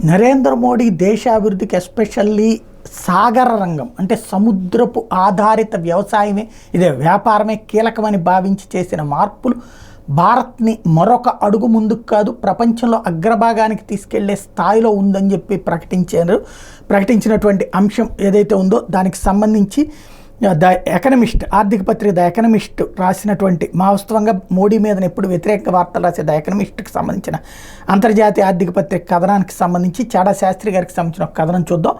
నరేంద్ర మోడీ దేశ అభివృద్ధికి ఎస్పెషల్లీ సాగర రంగం అంటే సముద్రపు ఆధారిత వ్యవసాయమే ఇదే వ్యాపారమే కీలకమని భావించి చేసిన మార్పులు భారత్ని మరొక అడుగు ముందుకు కాదు ప్రపంచంలో అగ్రభాగానికి తీసుకెళ్లే స్థాయిలో ఉందని చెప్పి ప్రకటించినటువంటి అంశం ఏదైతే ఉందో దానికి సంబంధించి ద ఎకనమిస్ట్ ఆర్థిక పత్రిక ద ఎకనమిస్ట్ రాసినటువంటి వాస్తవంగా మోడీ మీద ఎప్పుడు వ్యతిరేక వార్తలు రాసే ద ఎకనమిస్ట్కి సంబంధించిన అంతర్జాతీయ ఆర్థిక పత్రిక కథనానికి సంబంధించి చాడా శాస్త్రి గారికి సంబంధించిన ఒక కథనం చూద్దాం.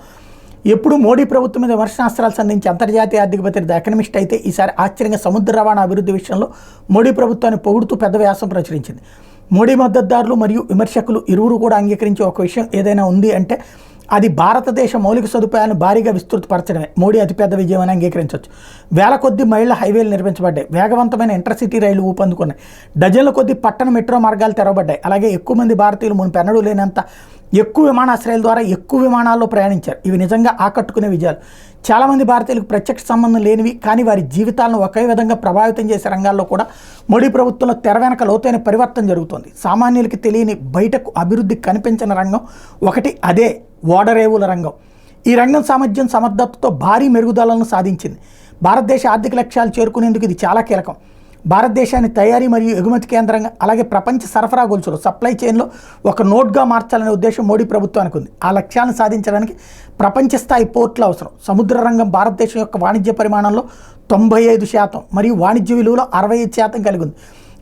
ఎప్పుడు మోడీ ప్రభుత్వం మీద విమర్శనాస్త్రాలు సంధించి అంతర్జాతీయ ఆర్థిక పత్రిక ద ఎకనమిస్ట్ అయితే ఈసారి ఆశ్చర్యంగా సముద్ర రవాణా అభివృద్ధి విషయంలో మోడీ ప్రభుత్వాన్ని పొగుడుతూ పెద్ద వ్యాసం ప్రచురించింది. మోడీ మద్దతుదారులు మరియు విమర్శకులు ఇరువురు కూడా అంగీకరించే ఒక విషయం ఏదైనా ఉంది అంటే అది భారతదేశ మౌలిక సదుపాయాలను భారీగా విస్తృతపరచడమే మోడీ అతిపెద్ద విజయం అని అంగీకరించవచ్చు. వేల కొద్ది మైళ్ళ హైవేలు నిర్మించబడ్డాయి, వేగవంతమైన ఇంటర్సిటీ రైళ్లు ఊపందుకున్నాయి, డజన్ల కొద్ది పట్టణ మెట్రో మార్గాలు తెరవబడ్డాయి. అలాగే ఎక్కువ మంది భారతీయులు మునుపెన్నడూ లేనంత ఎక్కువ విమానాశ్రయాల ద్వారా ఎక్కువ విమానాల్లో ప్రయాణించారు. ఇవి నిజంగా ఆకట్టుకునే విజయాలు. చాలామంది భారతీయులకు ప్రత్యక్ష సంబంధం లేనివి కానీ వారి జీవితాలను ఒకే విధంగా ప్రభావితం చేసే రంగాల్లో కూడా మోడీ ప్రభుత్వంలో తెర వెనక లోతైన పరివర్తన జరుగుతోంది. సామాన్యులకి తెలియని బయటకు అభివృద్ధి కనిపించిన రంగం ఒకటి అదే ఓడరేవుల రంగం. ఈ రంగం సామర్థ్యం సమర్థతతో భారీ మెరుగుదలను సాధించింది. భారతదేశ ఆర్థిక లక్ష్యాలు చేరుకునేందుకు ఇది చాలా కీలకం. భారతదేశాన్ని తయారీ మరియు ఎగుమతి కేంద్రంగా అలాగే ప్రపంచ సరఫరా గొలుసులో సప్లై చైన్లో ఒక నోట్గా మార్చాలనే ఉద్దేశం మోడీ ప్రభుత్వానికి ఉంది. ఆ లక్ష్యాలను సాధించడానికి ప్రపంచ స్థాయి పోర్టులు అవసరం. సముద్ర రంగం భారతదేశం యొక్క వాణిజ్య పరిమాణంలో 95% మరియు వాణిజ్య విలువలో 65% కలిగి ఉంది.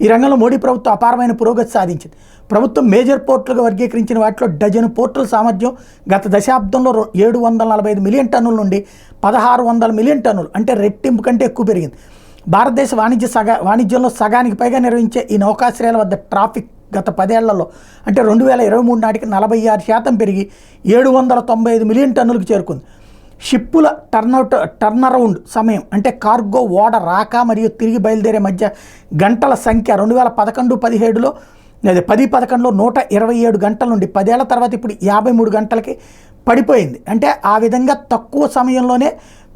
ఈ రంగంలో మోడీ ప్రభుత్వం అపారమైన పురోగతి సాధించింది. ప్రభుత్వం మేజర్ పోర్టులుగా వర్గీకరించిన వాటిలో డజను పోర్టుల సామర్థ్యం గత దశాబ్దంలో 745 మిలియన్ టన్నుల నుండి 1600 మిలియన్ టన్నులు అంటే రెట్టింపు కంటే ఎక్కువ పెరిగింది. భారతదేశ వాణిజ్యంలో సగానికి పైగా నిర్వహించే ఈ నౌకాశ్రయాల వద్ద ట్రాఫిక్ గత 10 ఏళ్లలో అంటే 2023 నాటికి 46% పెరిగి 795 మిలియన్ టన్నులకు చేరుకుంది. షిప్పుల టర్నరౌండ్ సమయం అంటే కార్గో ఓడ రాక మరియు తిరిగి బయలుదేరే మధ్య గంటల సంఖ్య 2011-17లో 10-11లో 127 గంటల నుండి 10 ఏళ్ల తర్వాత ఇప్పుడు 53 గంటలకి పడిపోయింది. అంటే ఆ విధంగా తక్కువ సమయంలోనే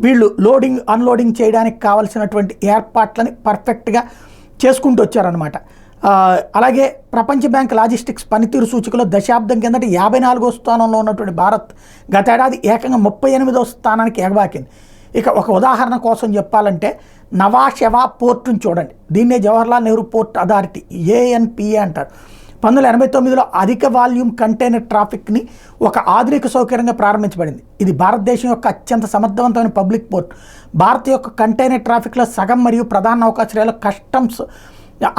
వీళ్ళు లోడింగ్ అన్లోడింగ్ చేయడానికి కావాల్సినటువంటి ఏర్పాట్లని పర్ఫెక్ట్గా చేసుకుంటూ వచ్చారనమాట. అలాగే ప్రపంచ బ్యాంక్ లాజిస్టిక్స్ పనితీరు సూచికలో దశాబ్దం కిందట 54వ స్థానంలో ఉన్నటువంటి భారత్ గతేడాది ఏకంగా 38వ స్థానానికి ఎగబాకింది. ఇక ఒక ఉదాహరణ కోసం చెప్పాలంటే నవాషెవా పోర్టును చూడండి. దీన్నే Jawaharlal Nehru port authority ANPA అంటారు. 1989లో అధిక వాల్యూమ్ కంటైనర్ ట్రాఫిక్ని ఒక ఆధునిక సౌకర్యంగా ప్రారంభించబడింది. ఇది భారతదేశం యొక్క అత్యంత సమర్థవంతమైన పబ్లిక్ పోర్ట్. భారత్ యొక్క కంటైనర్ ట్రాఫిక్లో సగం మరియు ప్రధాన నౌకాశ్రయాల్లో కస్టమ్స్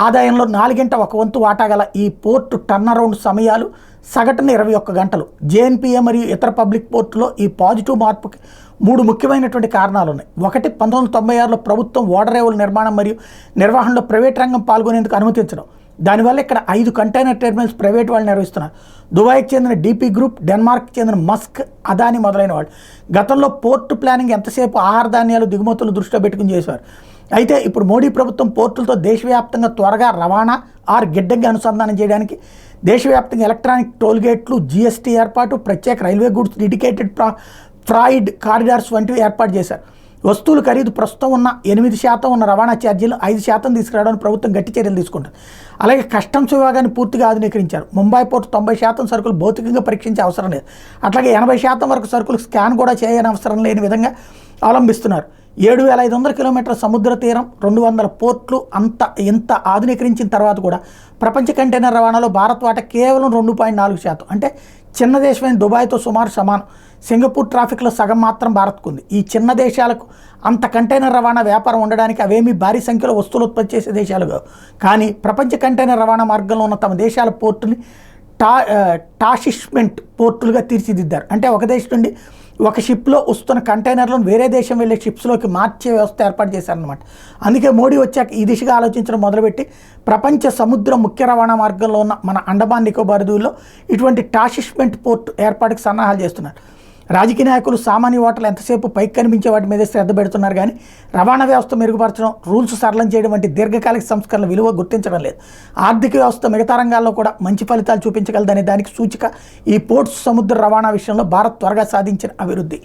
ఆదాయంలో 1/4 వాటా గల ఈ పోర్టు టర్నరౌండ్ సమయాలు సగటున 21 గంటలు. JNPA మరియు ఇతర పబ్లిక్ పోర్టులో ఈ పాజిటివ్ మార్పుకి 3 ముఖ్యమైనటువంటి కారణాలు ఉన్నాయి. ఒకటి 1996లో ప్రభుత్వం ఓడరేవుల నిర్మాణం మరియు నిర్వహణలో ప్రైవేట్ రంగం పాల్గొనేందుకు అనుమతించడం. దానివల్ల ఇక్కడ 5 కంటైనర్ టెర్మినల్స్ ప్రైవేట్ వాళ్ళు నిర్వహిస్తున్నారు. దుబాయ్కి చెందిన DP గ్రూప్, డెన్మార్క్కి చెందిన మస్క్, అదాని మొదలైన వాళ్ళు. గతంలో పోర్టు ప్లానింగ్ ఎంతసేపు ఆహార ధాన్యాలు దిగుమతులు దృష్టిలో పెట్టుకుని చేశారు. అయితే ఇప్పుడు మోడీ ప్రభుత్వం పోర్టులతో దేశవ్యాప్తంగా త్వరగా రవాణా గిడ్డంగి అనుసంధానం చేయడానికి దేశవ్యాప్తంగా ఎలక్ట్రానిక్ టోల్గేట్లు, GST ఏర్పాటు, ప్రత్యేక railway goods dedicated fried corridors వంటివి ఏర్పాటు చేశారు. వస్తువుల ఖరీదు ప్రస్తుతం ఉన్న 8% ఉన్న రవాణా ఛార్జీలు 5% తీసుకురావడానికి ప్రభుత్వం గట్టి చర్యలు తీసుకుంటుంది. అలాగే కస్టమ్స్ విభాగాన్ని పూర్తిగా ఆధునీకరించారు. ముంబై పోర్టు 90% సరుకులు భౌతికంగా పరీక్షించే అవసరం లేదు. అట్లాగే 80% వరకు సరుకులు స్కాన్ కూడా చేయని అవసరం లేని విధంగా అవలంబిస్తున్నారు. 7,500 కిలోమీటర్ల సముద్ర తీరం, 200 పోర్ట్లు ఇంత ఆధునీకరించిన తర్వాత కూడా ప్రపంచ కంటైనర్ రవాణాలో భారత్ వాటా కేవలం 2.4%. అంటే చిన్న దేశమైన దుబాయ్తో సుమారు సమానం. సింగపూర్ ట్రాఫిక్లో సగం మాత్రం భారత్కు ఉంది. ఈ చిన్న దేశాలకు అంత కంటైనర్ రవాణా వ్యాపారం ఉండడానికి అవేమీ భారీ సంఖ్యలో వస్తువులు ఉత్పత్తి చేసే దేశాలు కావు. కానీ ప్రపంచ కంటైనర్ రవాణా మార్గంలో ఉన్న తమ దేశాల పోర్టుని టాషిష్మెంట్ పోర్టులుగా తీర్చిదిద్దారు. అంటే ఒక దేశం నుండి ఒక షిప్లో వస్తున్న కంటైనర్లను వేరే దేశం వెళ్ళే షిప్స్లోకి మార్చే వ్యవస్థ ఏర్పాటు చేశారనమాట. అందుకే మోడీ వచ్చాక ఈ దిశగా ఆలోచించడం మొదలుపెట్టి ప్రపంచ సముద్ర ముఖ్య రవాణా మార్గంలో ఉన్న మన అండమాన్ నికోబార్ దీవుల్లో ఇటువంటి టాషిష్మెంట్ పోర్ట్ ఏర్పాటుకు సన్నాహాలు చేస్తున్నారు. రాజకీయ నాయకులు సామాన్య ఓటర్లు ఎంతసేపు పైకి కనిపించే వాటి మీద శ్రద్ధ పెడుతున్నారు కానీ రవాణా వ్యవస్థ మెరుగుపరచడం, రూల్స్ సరళం చేయడం వంటి దీర్ఘకాలిక సంస్కరణల విలువ గుర్తించడం లేదు. ఆర్థిక వ్యవస్థ మిగతా రంగాల్లో కూడా మంచి ఫలితాలు చూపించగలదనే దానికి సూచిక ఈ పోర్ట్స్ సముద్ర రవాణా విషయంలో భారత్ త్వరగా సాధించిన అభివృద్ధి.